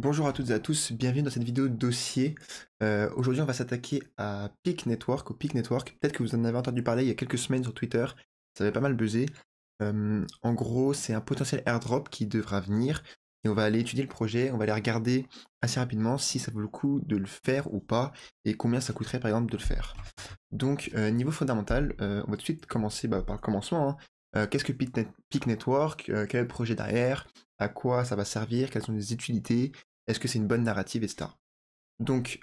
Bonjour à toutes et à tous, bienvenue dans cette vidéo dossier. Aujourd'hui on va s'attaquer à Peak Network, au Peak Network. Peut-être que vous en avez entendu parler il y a quelques semaines sur Twitter, ça avait pas mal buzzé. En gros c'est un potentiel airdrop qui devra venir et on va aller étudier le projet, on va aller regarder assez rapidement si ça vaut le coup de le faire ou pas et combien ça coûterait par exemple de le faire. Donc niveau fondamental, on va tout de suite commencer par le commencement, hein. Qu'est-ce que Peak Network? Quel est le projet derrière? À quoi ça va servir? Quelles sont les utilités? Est-ce que c'est une bonne narrative, etc. Donc,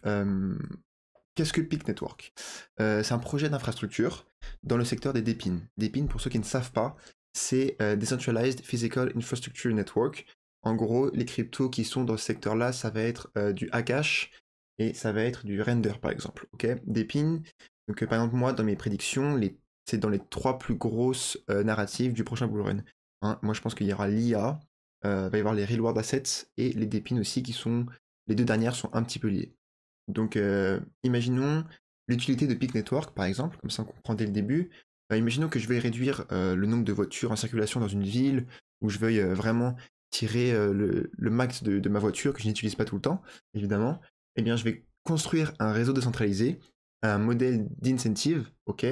qu'est-ce que Peak Network? C'est un projet d'infrastructure dans le secteur des DePIN. DePIN, pour ceux qui ne savent pas, c'est Decentralized Physical Infrastructure Network. En gros, les cryptos qui sont dans ce secteur-là, ça va être du Hashcash et ça va être du Render, par exemple. Ok, DePIN. Donc, par exemple, moi, dans mes prédictions, c'est dans les trois plus grosses narratives du prochain bull run. Hein, moi, je pense qu'il y aura l'IA, va y avoir les Real World Assets et les DePIN aussi, qui sont les deux dernières sont un petit peu liées. Donc, imaginons l'utilité de Peak Network, par exemple, comme ça on comprend dès le début. Imaginons que je veuille réduire le nombre de voitures en circulation dans une ville, où je veuille vraiment tirer le max de ma voiture, que je n'utilise pas tout le temps, évidemment. Eh bien, je vais construire un réseau décentralisé, un modèle d'incentive, ok,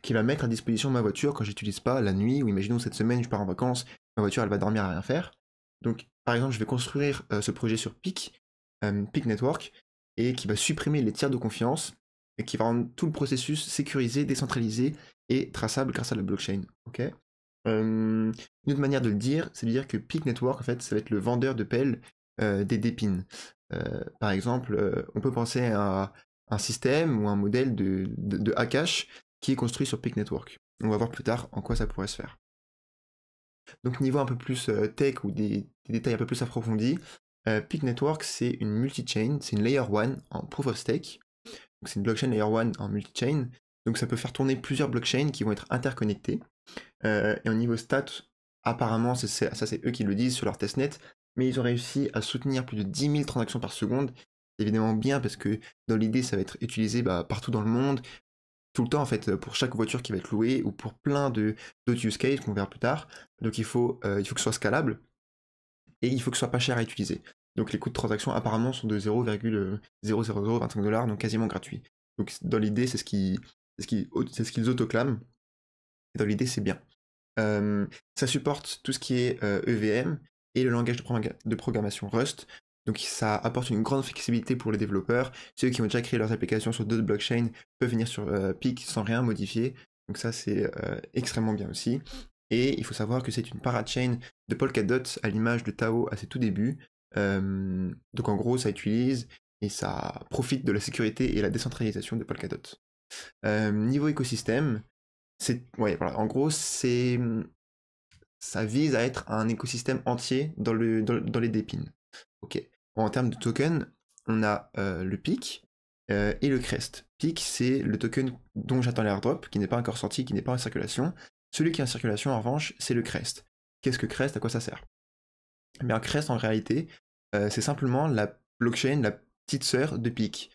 qui va mettre à disposition ma voiture quand je n'utilise pas la nuit, ou imaginons cette semaine, je pars en vacances, ma voiture, elle va dormir à rien faire. Donc, par exemple, je vais construire ce projet sur Peak Network, et qui va supprimer les tiers de confiance et qui va rendre tout le processus sécurisé, décentralisé et traçable grâce à la blockchain. Ok. Une autre manière de le dire, c'est de dire que Peak Network, en fait, ça va être le vendeur de pelle des DePIN. Par exemple, on peut penser à un système ou un modèle de Hashcash qui est construit sur Peak Network. On va voir plus tard en quoi ça pourrait se faire. Donc niveau un peu plus tech ou des détails un peu plus approfondis, Peak Network c'est une multi-chain, c'est une layer 1 en proof of stake. Donc c'est une blockchain layer 1 en multi-chain. Donc ça peut faire tourner plusieurs blockchains qui vont être interconnectées. Et au niveau stats, apparemment, ça c'est eux qui le disent sur leur testnet, mais ils ont réussi à soutenir plus de 10 000 transactions par seconde. C'est évidemment bien parce que dans l'idée ça va être utilisé partout dans le monde, tout le temps en fait, pour chaque voiture qui va être louée ou pour plein d'autres use cases qu'on verra plus tard. Donc il faut que ce soit scalable et il faut que ce soit pas cher à utiliser. Donc les coûts de transaction apparemment sont de 0,00025 $, donc quasiment gratuit. Donc dans l'idée c'est ce qu'ils autoclament, et dans l'idée c'est bien. Ça supporte tout ce qui est EVM et le langage de programmation Rust. Donc ça apporte une grande flexibilité pour les développeurs. Ceux qui ont déjà créé leurs applications sur d'autres blockchains peuvent venir sur Peak sans rien modifier. Donc ça c'est extrêmement bien aussi. Et il faut savoir que c'est une parachain de Polkadot à l'image de Tao à ses tout débuts. Donc en gros ça utilise et ça profite de la sécurité et la décentralisation de Polkadot. Niveau écosystème, ouais, voilà, en gros ça vise à être un écosystème entier dans les DePIN. Ok. En termes de token, on a le PIC et le CREST. PIC, c'est le token dont j'attends l'airdrop, qui n'est pas encore sorti, qui n'est pas en circulation. Celui qui est en circulation, en revanche, c'est le CREST. Qu'est-ce que CREST? À quoi ça sert? Eh bien, CREST, en réalité, c'est simplement la blockchain, la petite sœur de PIC.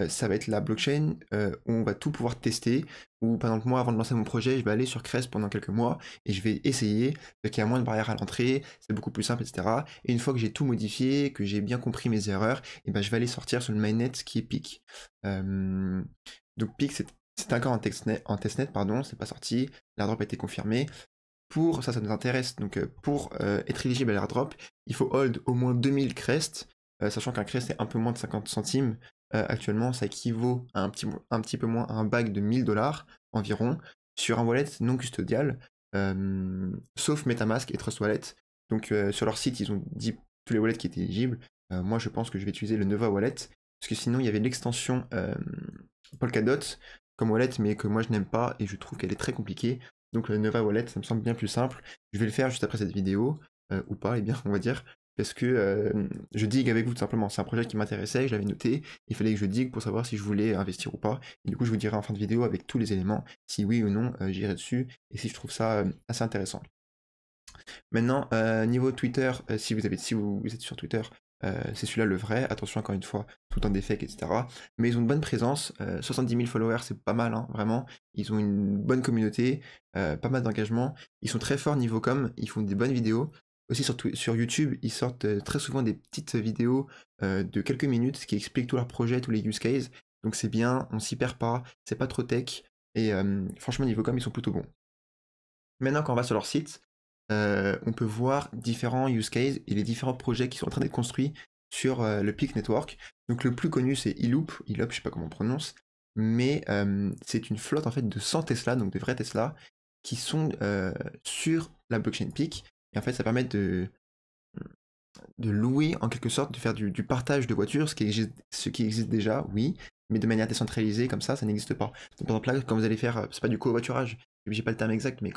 Ça va être la blockchain où on va tout pouvoir tester, où par exemple moi avant de lancer mon projet, je vais aller sur Crest pendant quelques mois et je vais essayer, parce qu'il y a moins de barrières à l'entrée, c'est beaucoup plus simple, etc. Et une fois que j'ai tout modifié, que j'ai bien compris mes erreurs, et ben je vais aller sortir sur le mainnet qui est PIC. Donc PIC c'est encore en testnet, pardon, c'est pas sorti, l'airdrop a été confirmé. Pour ça nous intéresse, donc pour être éligible à l'airdrop, il faut hold au moins 2000 Crest, sachant qu'un Crest c'est un peu moins de 50 centimes. Actuellement, ça équivaut à un petit peu moins à un bag de 1000 $ environ sur un wallet non custodial, sauf MetaMask et Trust Wallet. Donc sur leur site, ils ont dit tous les wallets qui étaient éligibles. Moi, je pense que je vais utiliser le Nova Wallet, parce que sinon, il y avait l'extension Polkadot comme wallet, mais que moi je n'aime pas et je trouve qu'elle est très compliquée. Donc le Nova Wallet, ça me semble bien plus simple. Je vais le faire juste après cette vidéo, ou pas, eh bien, on va dire, parce que je digue avec vous tout simplement. C'est un projet qui m'intéressait, je l'avais noté, il fallait que je digue pour savoir si je voulais investir ou pas. Et du coup, je vous dirai en fin de vidéo avec tous les éléments, si oui ou non j'irai dessus, et si je trouve ça assez intéressant. Maintenant, niveau Twitter, si vous êtes sur Twitter, c'est celui-là le vrai. Attention encore une fois, tout en des fakes, etc. Mais ils ont une bonne présence. 70 000 followers, c'est pas mal, hein, vraiment. Ils ont une bonne communauté, pas mal d'engagement. Ils sont très forts niveau com, ils font des bonnes vidéos. Aussi sur YouTube, ils sortent très souvent des petites vidéos de quelques minutes qui expliquent tout leur projet, tous les use cases. Donc c'est bien, on s'y perd pas, c'est pas trop tech, et franchement niveau com ils sont plutôt bons. Maintenant quand on va sur leur site, on peut voir différents use cases et les différents projets qui sont en train d'être construits sur le Peak Network. Donc le plus connu c'est Eloop, je sais pas comment on prononce, mais c'est une flotte en fait de 100 Tesla, donc de vrais Tesla, qui sont sur la blockchain Peak. Et en fait ça permet de louer en quelque sorte, de faire du partage de voitures, ce qui existe déjà, oui, mais de manière décentralisée, comme ça n'existe pas. Donc, par exemple là, quand vous allez faire, c'est pas du covoiturage, j'ai pas le terme exact, mais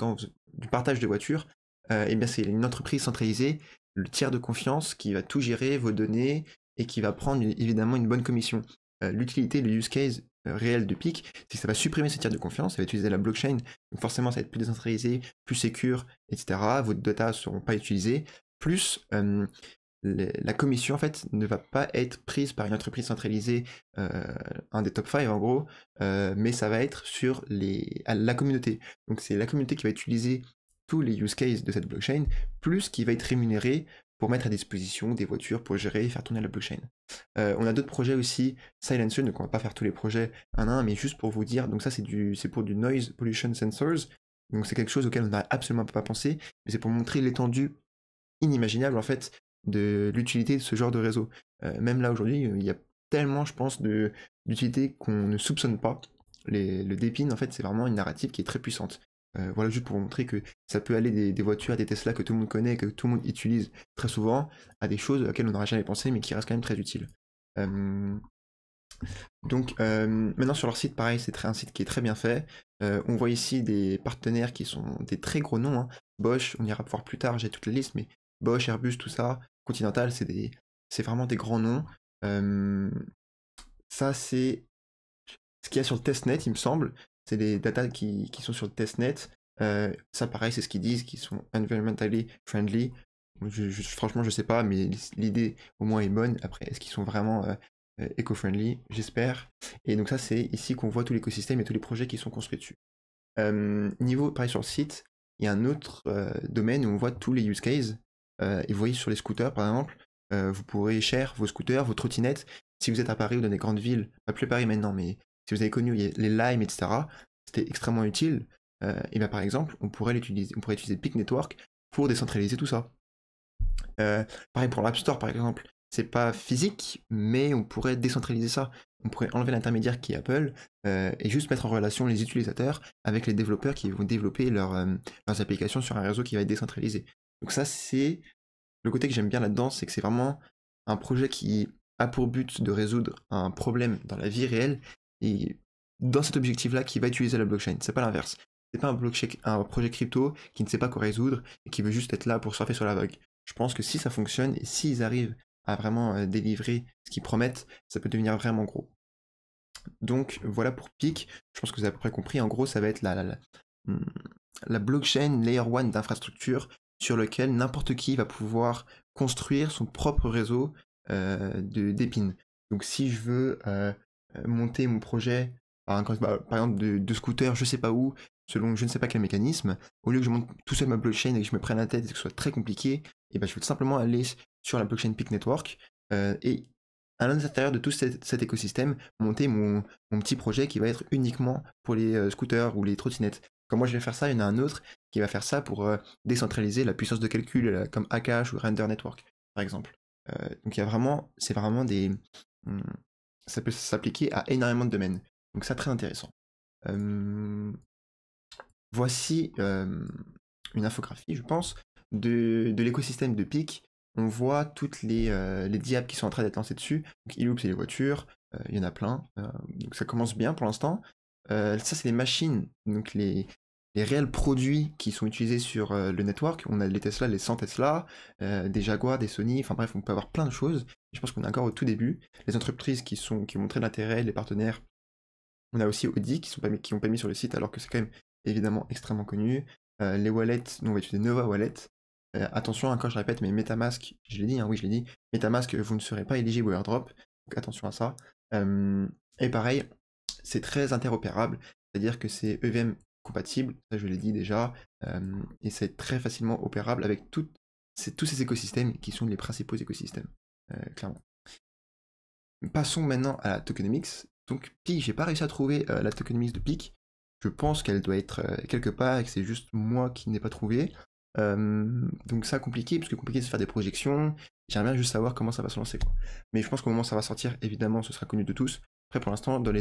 du partage de voitures, eh bien c'est une entreprise centralisée, le tiers de confiance, qui va tout gérer, vos données, et qui va prendre évidemment une bonne commission. L'utilité, le use case réel de PIC, c'est que ça va supprimer ce tiers de confiance, ça va utiliser la blockchain, donc forcément ça va être plus décentralisé, plus secure, etc. Vos data ne seront pas utilisées, plus la commission en fait ne va pas être prise par une entreprise centralisée, un des top 5 en gros, mais ça va être sur la communauté. Donc c'est la communauté qui va utiliser tous les use cases de cette blockchain, plus qui va être rémunéré pour mettre à disposition des voitures pour gérer et faire tourner la blockchain. On a d'autres projets aussi, Silencer, donc on va pas faire tous les projets un à un, mais juste pour vous dire, donc ça c'est pour du noise pollution sensors, donc c'est quelque chose auquel on n'a absolument pas pensé, mais c'est pour montrer l'étendue inimaginable en fait de l'utilité de ce genre de réseau. Même là aujourd'hui, il y a tellement, je pense, d'utilités qu'on ne soupçonne pas. Le Dépine, en fait, c'est vraiment une narrative qui est très puissante. Voilà, juste pour vous montrer que ça peut aller des voitures, des Tesla que tout le monde connaît, que tout le monde utilise très souvent, à des choses auxquelles on n'aurait jamais pensé, mais qui restent quand même très utiles. Donc maintenant sur leur site, pareil, c'est un site qui est très bien fait. On voit ici des partenaires qui sont des très gros noms, hein. Bosch, on ira voir plus tard, j'ai toute la liste, mais Bosch, Airbus, tout ça, Continental, c'est vraiment des grands noms. Ça c'est ce qu'il y a sur le testnet, il me semble. C'est les datas qui sont sur le testnet. Ça pareil, c'est ce qu'ils disent, qu'ils sont environmentally friendly. Franchement, je sais pas, mais l'idée au moins est bonne. Après, est-ce qu'ils sont vraiment eco-friendly? J'espère. Et donc ça, c'est ici qu'on voit tout l'écosystème et tous les projets qui sont construits dessus. Niveau, pareil sur le site, il y a un autre domaine où on voit tous les use cases. Et vous voyez sur les scooters, par exemple, vous pourrez share vos scooters, vos trottinettes. Si vous êtes à Paris ou dans des grandes villes, pas plus Paris maintenant, mais si vous avez connu les Lime, etc., c'était extrêmement utile. Et bien par exemple, on pourrait utiliser Peak Network pour décentraliser tout ça. Pareil pour l'App Store par exemple, c'est pas physique, mais on pourrait décentraliser ça. On pourrait enlever l'intermédiaire qui est Apple et juste mettre en relation les utilisateurs avec les développeurs qui vont développer leurs applications sur un réseau qui va être décentralisé. Donc ça, c'est le côté que j'aime bien là-dedans, c'est que c'est vraiment un projet qui a pour but de résoudre un problème dans la vie réelle et dans cet objectif-là qui va utiliser la blockchain. C'est pas l'inverse. C'est pas un projet crypto qui ne sait pas quoi résoudre et qui veut juste être là pour surfer sur la vague. Je pense que si ça fonctionne et s'ils arrivent à vraiment délivrer ce qu'ils promettent, ça peut devenir vraiment gros. Donc voilà pour PIC, je pense que vous avez à peu près compris, en gros ça va être la blockchain layer 1 d'infrastructure sur lequel n'importe qui va pouvoir construire son propre réseau d'épines. Donc si je veux monter mon projet, par exemple de scooter, je sais pas où, selon je ne sais pas quel mécanisme, au lieu que je monte tout seul ma blockchain et que je me prenne la tête et que ce soit très compliqué, et ben je vais tout simplement aller sur la blockchain Peak Network et à l'intérieur de tout cet écosystème, monter mon petit projet qui va être uniquement pour les scooters ou les trottinettes. Comme moi je vais faire ça, il y en a un autre qui va faire ça pour décentraliser la puissance de calcul comme Akash ou Render Network, par exemple. Donc il y a vraiment, c'est vraiment ça peut s'appliquer à énormément de domaines. Donc ça très intéressant. Voici une infographie, je pense, de l'écosystème de PIC. On voit toutes les diables qui sont en train d'être lancées dessus. Donc Eloop, c'est les voitures, il y en a plein. Donc ça commence bien pour l'instant. Ça, c'est les machines, donc les réels produits qui sont utilisés sur le network. On a les Tesla, les 100 Tesla, des Jaguar, des Sony, enfin bref, on peut avoir plein de choses. Je pense qu'on est encore au tout début. Les entreprises qui ont montré l'intérêt, les partenaires. On a aussi Audi qui ont pas mis sur le site alors que c'est quand même évidemment extrêmement connu. Les wallets, nous on va utiliser Nova Wallet. Attention, encore je répète, mais Metamask, je l'ai dit, hein, oui je l'ai dit, Metamask, vous ne serez pas éligible au airdrop, donc attention à ça. Et pareil, c'est très interopérable, c'est-à-dire que c'est EVM compatible, ça je l'ai dit déjà, et c'est très facilement opérable avec toutes c'est tous ces écosystèmes qui sont les principaux écosystèmes, clairement. Passons maintenant à la tokenomics. Donc Peak, j'ai pas réussi à trouver la tokenomics de Peak. Je pense qu'elle doit être quelque part et que c'est juste moi qui n'ai pas trouvé. Donc ça compliqué, parce que compliqué de se faire des projections. J'aimerais bien juste savoir comment ça va se lancer, quoi. Mais je pense qu'au moment où ça va sortir, évidemment, ce sera connu de tous. Après, pour l'instant, dans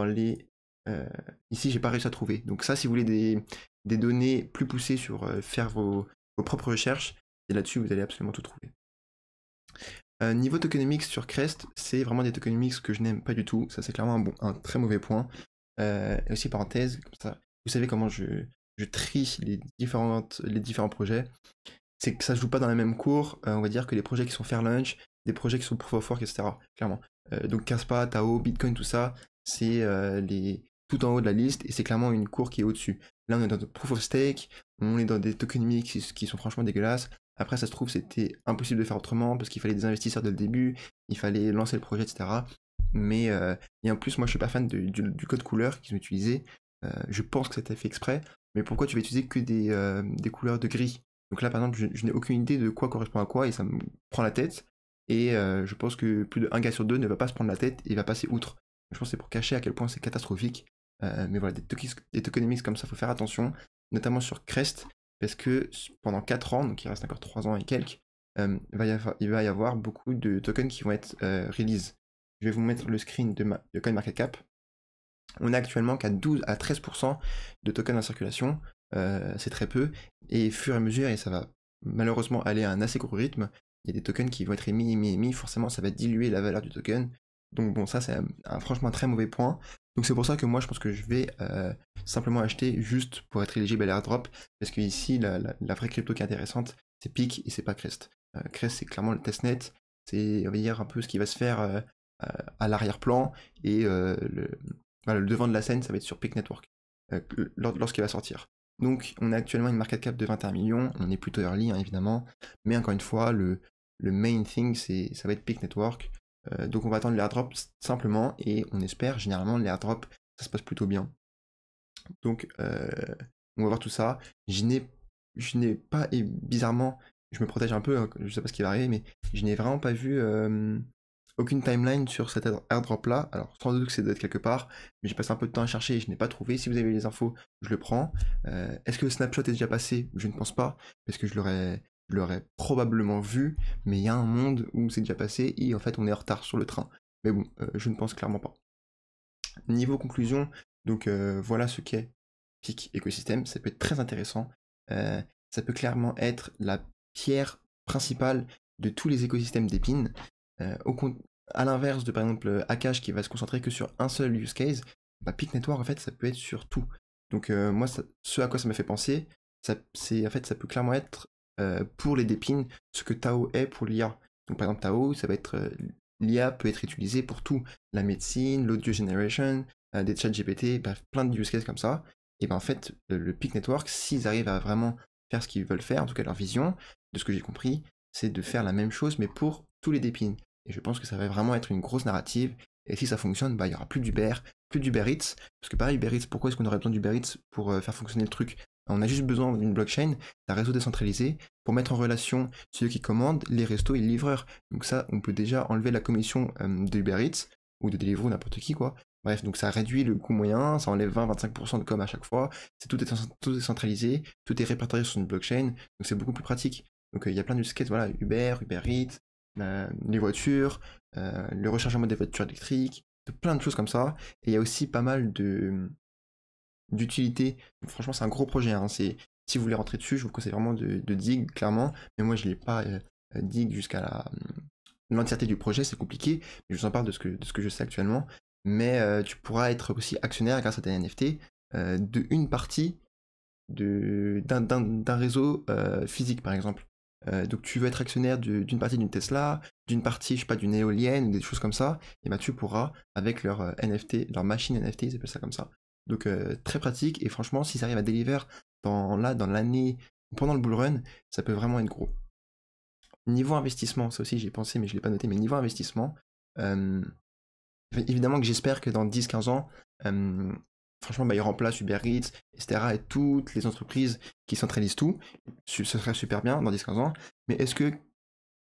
les ici, j'ai pas réussi à trouver. Donc ça, si vous voulez des données plus poussées sur faire vos propres recherches, et là-dessus, vous allez absolument tout trouver. Niveau tokenomics sur Crest, c'est vraiment des tokenomics que je n'aime pas du tout. Ça, c'est clairement un très mauvais point. Et aussi, parenthèse, comme ça, vous savez comment je trie les différents projets. C'est que ça se joue pas dans la même cour, on va dire, que les projets qui sont Fairlaunch, des projets qui sont Proof of Work, etc. Clairement. Donc Caspa, Tao, Bitcoin, tout ça, c'est tout en haut de la liste et c'est clairement une cour qui est au-dessus. Là, on est dans le Proof of Stake, on est dans des tokenomics qui sont franchement dégueulasses. Après, ça se trouve, c'était impossible de faire autrement parce qu'il fallait des investisseurs dès le début, il fallait lancer le projet, etc. Mais et en plus, moi, je suis pas fan du code couleur qu'ils ont utilisé. Je pense que c'était fait exprès. Mais pourquoi tu vas utiliser que des couleurs de gris? Donc là, par exemple, je n'ai aucune idée de quoi correspond à quoi et ça me prend la tête. Et je pense que plus d'un gars sur deux ne va pas se prendre la tête et va passer outre. Je pense que c'est pour cacher à quel point c'est catastrophique. Mais voilà, des tokenomics comme ça, faut faire attention, notamment sur Crest, parce que pendant 4 ans, donc il reste encore 3 ans et quelques, il va y avoir beaucoup de tokens qui vont être release. Je vais vous mettre le screen de CoinMarketCap. On est actuellement qu'à 12 à 13% de tokens en circulation, c'est très peu, et fur et à mesure, et ça va malheureusement aller à un assez gros rythme, il y a des tokens qui vont être émis, forcément ça va diluer la valeur du token, donc bon, ça c'est franchement un très mauvais point. Donc c'est pour ça que moi je pense que je vais simplement acheter juste pour être éligible à l'airdrop, parce que ici la vraie crypto qui est intéressante, c'est Peak et c'est pas Crest. Crest c'est clairement le testnet, c'est on va dire un peu ce qui va se faire à l'arrière-plan, et voilà, le devant de la scène ça va être sur Peak Network, lorsqu'il va sortir. Donc on a actuellement une market cap de 21 millions, on est plutôt early hein, évidemment, mais encore une fois, le main thing ça va être Peak Network. Donc on va attendre l'airdrop simplement et on espère, généralement l'airdrop ça se passe plutôt bien. Donc on va voir tout ça. Je n'ai pas, et bizarrement, je me protège un peu, hein, je sais pas ce qui va arriver, mais je n'ai vraiment pas vu aucune timeline sur cet airdrop là. Alors sans doute que c'est d'être quelque part, mais j'ai passé un peu de temps à chercher et je n'ai pas trouvé. Si vous avez les infos, je le prends. Est-ce que le snapshot est déjà passé? Je ne pense pas, parce que je l'aurais probablement vu, mais il y a un monde où c'est déjà passé et en fait on est en retard sur le train. Mais bon, je ne pense clairement pas. Niveau conclusion, donc voilà ce qu'est Peak Ecosystem, ça peut être très intéressant. Ça peut clairement être la pierre principale de tous les écosystèmes d'Epine. À l'inverse de par exemple Akash qui va se concentrer que sur un seul use case, bah, Peak Network en fait ça peut être sur tout. Donc moi ce à quoi ça m'a fait penser, ça peut clairement être pour les Dépines ce que Tao est pour l'IA. Donc par exemple Tao, ça va être l'IA peut être utilisée pour tout, la médecine, l'audio generation, des chats GPT, bref, plein de use cases comme ça. Et ben en fait, le Peak Network, s'ils arrivent à vraiment faire ce qu'ils veulent faire, en tout cas leur vision, de ce que j'ai compris, c'est de faire la même chose mais pour tous les Dépines. Et je pense que ça va vraiment être une grosse narrative. Et si ça fonctionne, bah il y aura plus d'Uber Eats, parce que pareil, Uber Eats, pourquoi est-ce qu'on aurait besoin d'Uber Eats pour faire fonctionner le truc? On a juste besoin d'une blockchain, d'un réseau décentralisé, pour mettre en relation ceux qui commandent, les restos et les livreurs. Donc ça, on peut déjà enlever la commission de Uber Eats, ou de Deliveroo, n'importe qui, quoi. Bref, donc ça réduit le coût moyen, ça enlève 20-25% de com à chaque fois, tout est centralisé, tout est répertorié sur une blockchain, donc c'est beaucoup plus pratique. Donc il y a plein de use cases, voilà, Uber Eats, les voitures, le rechargement des voitures électriques, plein de choses comme ça. Et il y a aussi pas mal d'utilité. Franchement, c'est un gros projet. Hein. Si vous voulez rentrer dessus, je vous conseille vraiment de dig, clairement. Mais moi, je ne l'ai pas dig jusqu'à l'entièreté du projet, c'est compliqué. Mais je vous en parle de ce que je sais actuellement. Mais tu pourras être aussi actionnaire grâce à tes NFT de une partie d'un réseau physique, par exemple. Donc tu veux être actionnaire d'une partie d'une Tesla, d'une partie, je sais pas, d'une éolienne, des choses comme ça, et ben tu pourras, avec leur NFT, leur machine NFT, ils appellent ça comme ça. Donc très pratique, et franchement, si ça arrive à deliver dans l'année, pendant le bull run, ça peut vraiment être gros. Niveau investissement, ça aussi j'y ai pensé, mais je l'ai pas noté, mais niveau investissement, évidemment que j'espère que dans 10-15 ans, franchement, bah, il remplace Uber Eats, etc. et toutes les entreprises qui centralisent tout. Ce serait super bien dans 10-15 ans. Mais est-ce que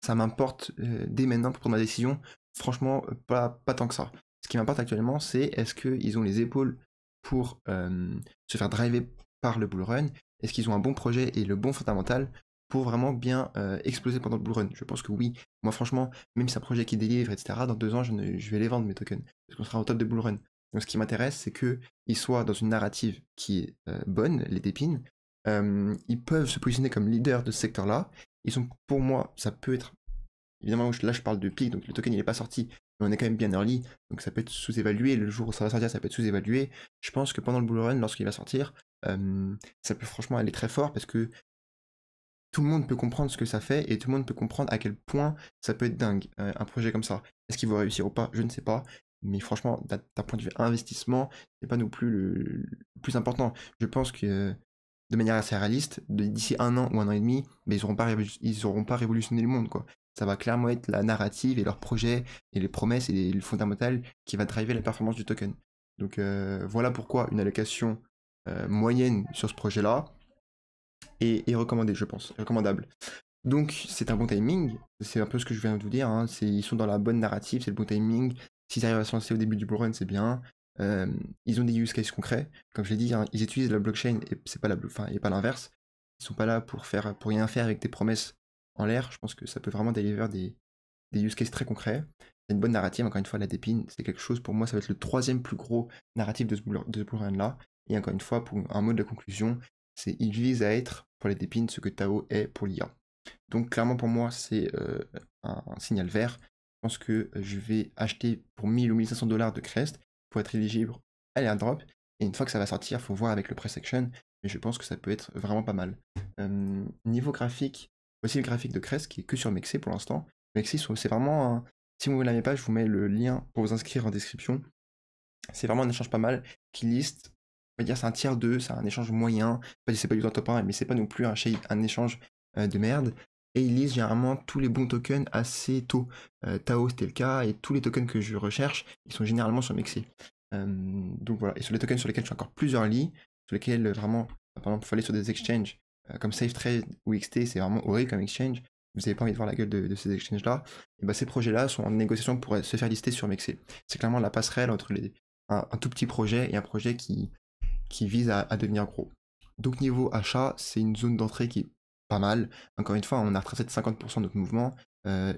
ça m'importe dès maintenant pour prendre ma décision? Franchement, pas tant que ça. Ce qui m'importe actuellement, c'est est-ce qu'ils ont les épaules pour se faire driver par le bull run? Est-ce qu'ils ont un bon projet et le bon fondamental pour vraiment bien exploser pendant le bull run? Je pense que oui. Moi, franchement, même si c'est un projet qui délivre, etc., dans 2 ans, je vais les vendre, mes tokens, parce qu'on sera au top de bull run. Donc, ce qui m'intéresse, c'est qu'ils soient dans une narrative qui est bonne, les dépines. Ils peuvent se positionner comme leader de ce secteur-là. Ils sont, pour moi, ça peut être. Évidemment, là, je parle de pic, donc le token, il n'est pas sorti, mais on est quand même bien early, donc ça peut être sous-évalué. Le jour où ça va sortir, ça peut être sous-évalué. Je pense que pendant le bull run, lorsqu'il va sortir, ça peut franchement aller très fort parce que tout le monde peut comprendre ce que ça fait et tout le monde peut comprendre à quel point ça peut être dingue, un projet comme ça. Est-ce qu'il va réussir ou pas? Je ne sais pas. Mais franchement, d'un point de vue investissement, c'est pas non plus le plus important. Je pense que de manière assez réaliste, d'ici 1 an ou 1 an et demi, mais ils auront pas révolutionné le monde, quoi. Ça va clairement être la narrative et leurs projets et les promesses et le fondamental qui va driver la performance du token. Donc voilà pourquoi une allocation moyenne sur ce projet-là est recommandée, je pense, recommandable. Donc c'est un bon timing, c'est un peu ce que je viens de vous dire, hein. Ils sont dans la bonne narrative, c'est le bon timing. S'ils arrivent à se lancer au début du bull run, c'est bien. Ils ont des use cases concrets, comme je l'ai dit, hein, ils utilisent la blockchain et c'est pas et pas l'inverse. Ils sont pas là pour rien faire avec des promesses en l'air. Je pense que ça peut vraiment délivrer des use cases très concrets. C'est une bonne narrative, encore une fois, la dépine, c'est quelque chose, pour moi, ça va être le 3e plus gros narratif de ce bull run là. Et encore une fois, pour un mot de conclusion, c'est il vise à être pour les dépines ce que Tao est pour l'IA. Donc clairement pour moi c'est un signal vert. Je pense que je vais acheter pour 1000 ou 1500 dollars de Crest pour être éligible à l'airdrop. Et une fois que ça va sortir, il faut voir avec le price action. Mais je pense que ça peut être vraiment pas mal. Niveau graphique, voici le graphique de Crest qui est que sur Mexi pour l'instant. Mexi c'est vraiment un. Si vous ne l'avez pas, je vous mets le lien pour vous inscrire en description. C'est vraiment un échange pas mal qui liste. On va dire c'est un tiers 2, c'est un échange moyen. C'est pas du tout un top 1, mais c'est pas non plus un échange de merde. Et ils lisent généralement tous les bons tokens assez tôt. Tao c'était le cas, et tous les tokens que je recherche, ils sont généralement sur Mexi. Donc voilà, et sur les tokens sur lesquels je suis encore plus early, sur lesquels vraiment, par exemple, il faut aller sur des exchanges comme SafeTrade ou XT, c'est vraiment horrible comme exchange. Vous n'avez pas envie de voir la gueule de ces exchanges-là. Et bah, ces projets-là sont en négociation pour se faire lister sur Mexi. C'est clairement la passerelle entre un tout petit projet et un projet qui vise à devenir gros. Donc niveau achat, c'est une zone d'entrée qui est pas mal. Encore une fois, on a retracé de 50% de notre mouvement.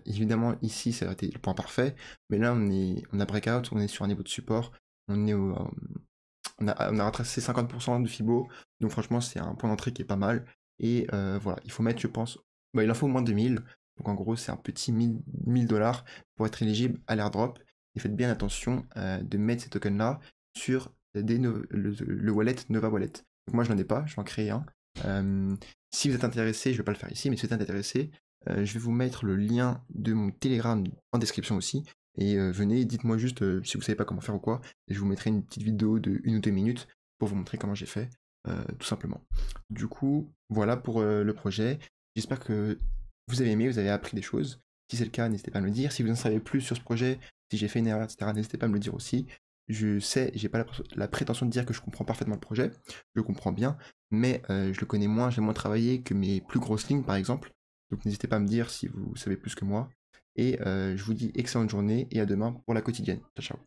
Évidemment, ici, ça a été le point parfait. Mais là, on a breakout, on est sur un niveau de support. On a retracé 50% de Fibo. Donc franchement, c'est un point d'entrée qui est pas mal. Et voilà, il faut mettre, je pense, il en faut au moins 2000. Donc en gros, c'est un petit 1000 dollars pour être éligible à l'airdrop. Et faites bien attention de mettre ces tokens-là sur le wallet Nova Wallet. Donc moi je n'en ai pas, je vais en créer un. Si vous êtes intéressé, je ne vais pas le faire ici, mais si vous êtes intéressé, je vais vous mettre le lien de mon Telegram en description aussi. Et venez, dites-moi juste si vous ne savez pas comment faire ou quoi, et je vous mettrai une petite vidéo de 1 ou 2 minutes pour vous montrer comment j'ai fait, tout simplement. Du coup, voilà pour le projet. J'espère que vous avez aimé, vous avez appris des choses. Si c'est le cas, n'hésitez pas à me le dire. Si vous en savez plus sur ce projet, si j'ai fait une erreur, etc., n'hésitez pas à me le dire aussi. Je sais, j'ai pas la prétention de dire que je comprends parfaitement le projet, je le comprends bien, mais je le connais moins, j'ai moins travaillé que mes plus grosses lignes par exemple. Donc n'hésitez pas à me dire si vous savez plus que moi. Et je vous dis excellente journée et à demain pour la quotidienne. Ciao ciao.